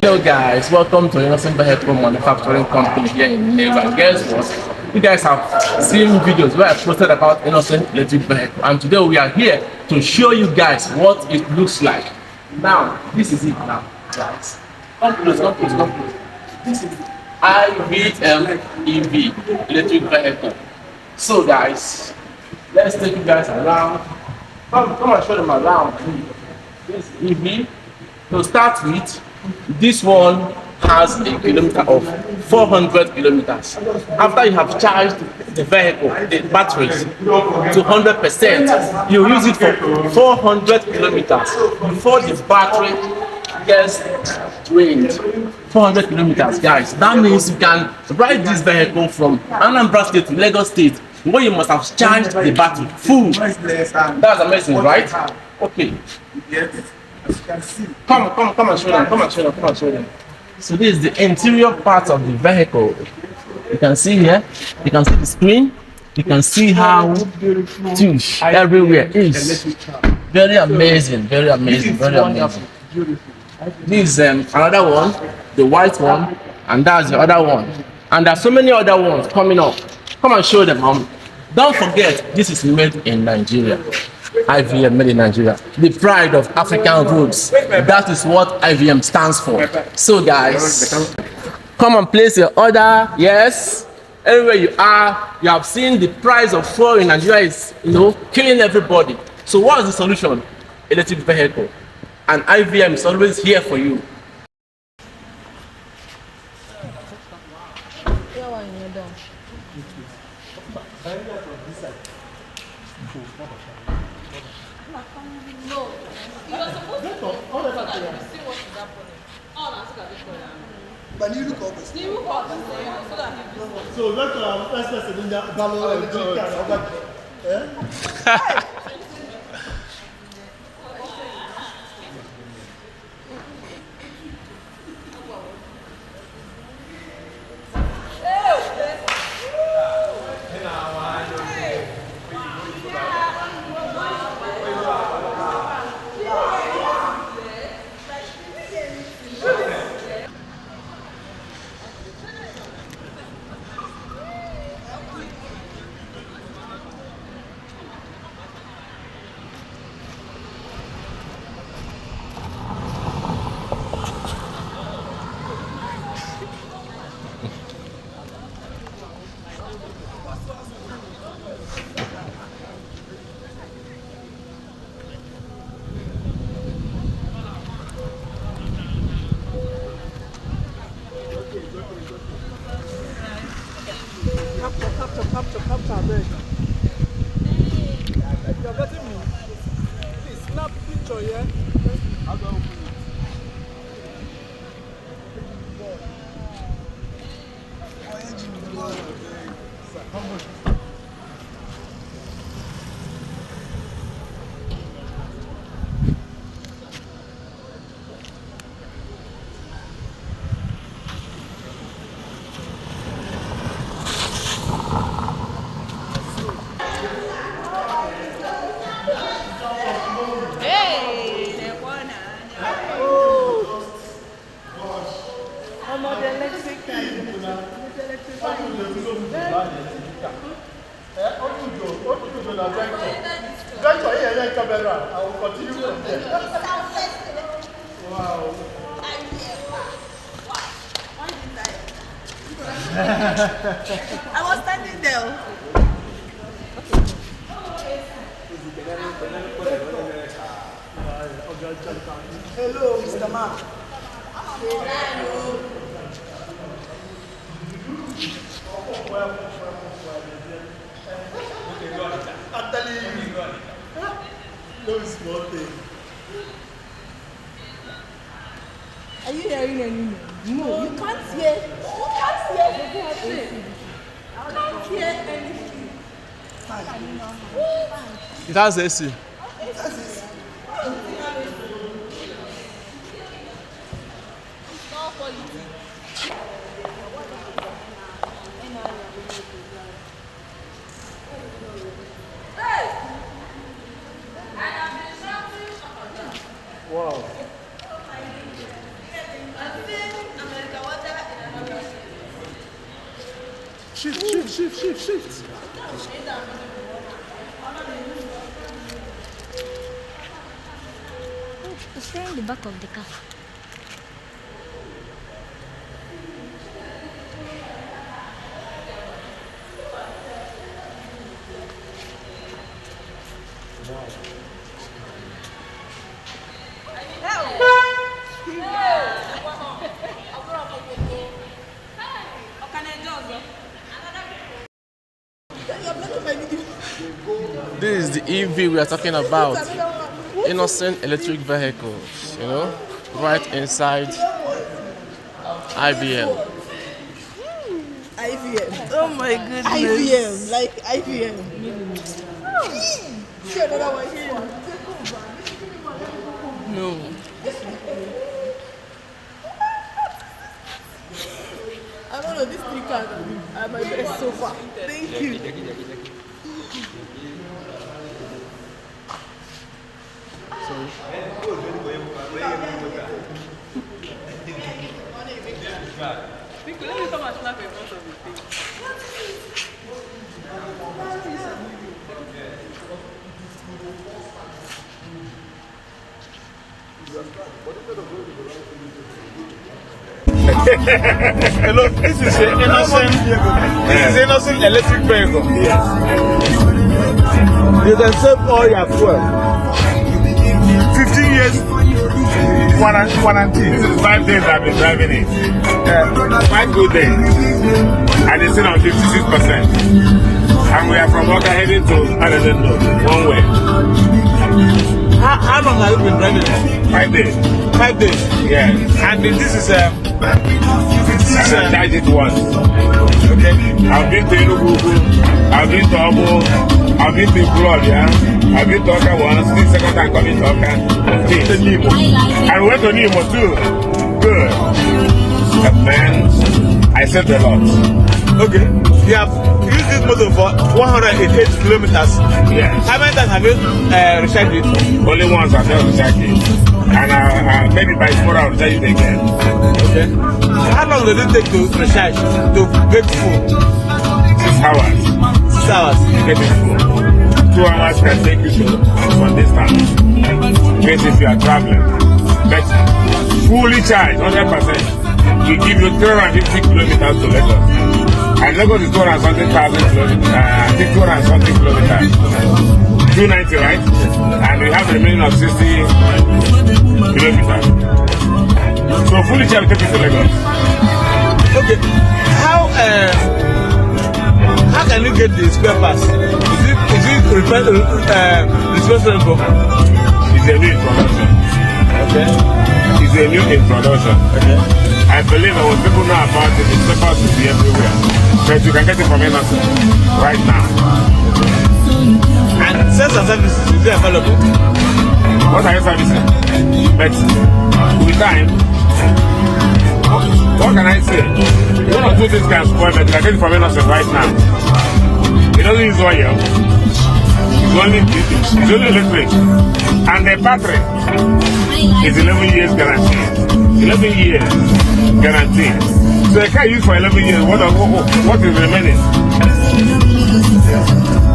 Hello guys, welcome to Innoson Vehicles Manufacturing Company here in Nnewi. And guess what? You guys have seen videos where I posted about Innoson Electric Vehicles, and today we are here to show you guys what it looks like. Now, this is it now, guys. Come close, come close, come close. This is IVM EV electric vehicle. So guys, let's take you guys around. Come and show them around. This EV. To start with, this one has a kilometer of 400 kilometers. After you have charged the vehicle, the batteries to 100%, you use it for 400 kilometers before the battery gets drained. 400 kilometers, guys. That means you can ride this vehicle from Anambra State to Lagos State, where you must have charged the battery full. That's amazing, right? Okay. Come and show them. Come and show them. So this is the interior part of the vehicle. You can see here. You can see the screen. You can see how touch everywhere is. Very amazing. Very amazing. Very amazing. This is another one, the white one, and that's the other one. And there's so many other ones coming up. Come and show them. Don't forget, this is made in Nigeria. IVM made in Nigeria, the pride of African roads. That is what IVM stands for. So guys, come and place your order. Yes, everywhere you are, you have seen the price of fuel in Nigeria is, killing everybody. So what is the solution? Electric vehicle. And IVM is always here for you. No, you are supposed to see what is happening. But you look up. You look up so that he so let's person in that Capture, beg. You're getting me. Please snap picture, yeah? How do I open it? How much? I will continue from there. Wow. I was standing there. Hello, Mr. Man. No small thing. Are you hearing anything? No, you can't hear. You can't hear anything. You can't hear anything. It has AC. It has AC. Small quality. Wow. I think Shift. It's there in the back of the car. This is the EV we are talking about. Innoson Electric Vehicles, you know, right inside IBM. IVM. Oh my goodness. IVM, like IVM. Sure, another one here. No. I don't know, these three cars are my best so far. Thank you. Let me come and snap in front of the thing. Hello, this is Innoson Electric Vehicle. You can save all your fuel. 15 years warranty. This is 5 days I've been driving it. 5 good days. And it's still on 56%. And we are from Oka heading to Alexander, one way. How long have you been driving it? 5 days. 5 days. Yeah. And this is I can charge it once. okay. I've been to Enugu, I've been to Obo, I've been to Florida, I've been to Oka once, this second time coming to Oka. To Nemo. I went to Nemo too. Good. But then, I saved a lot. Okay. You have used this motor for 188 kilometers. Yes. How many times have you recharged it? Only once I've never recharged it. And maybe by tomorrow I'll recharge it again. Okay. How long does it take to recharge to get full? 6 hours. 6 hours. To get it full. 2 hours can take you to some distance. This if you are traveling. But fully charged, 100%, will give you 350 kilometers to Lagos. And Lagos is 200 something kilometers. I think 200 something kilometers. 290, right? And we have a remaining of 60 kilometers. So fully charged will take you to Lagos. Okay. How can you get the spare parts? Is it replaceable? It's a new introduction. Okay. It's a new introduction. Okay. I believe that when people know about it, it's supposed to be everywhere. But you can get it from Innoson right now. And sales and services, is it available? What are you servicing? But with time, what can I say? One or two things can spoil, but you can get it from Innoson right now. It doesn't use oil. It's only electric. And the battery is 11 years guaranteed. 11 years guaranteed. So I can't use for 11 years. What is remaining?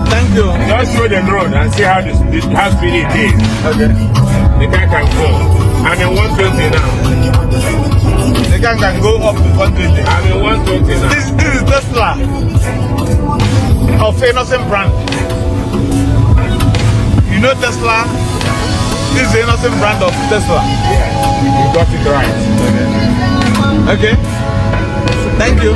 Thank you. Just show them road and see how speedy it is. Okay. The car can go. I'm in 120 now. The car can go up to 120. I'm in 120 now. This is Tesla of Innoson brand. You know Tesla? This is the Innoson brand of Tesla. Yeah, you got it right. Okay. Thank you.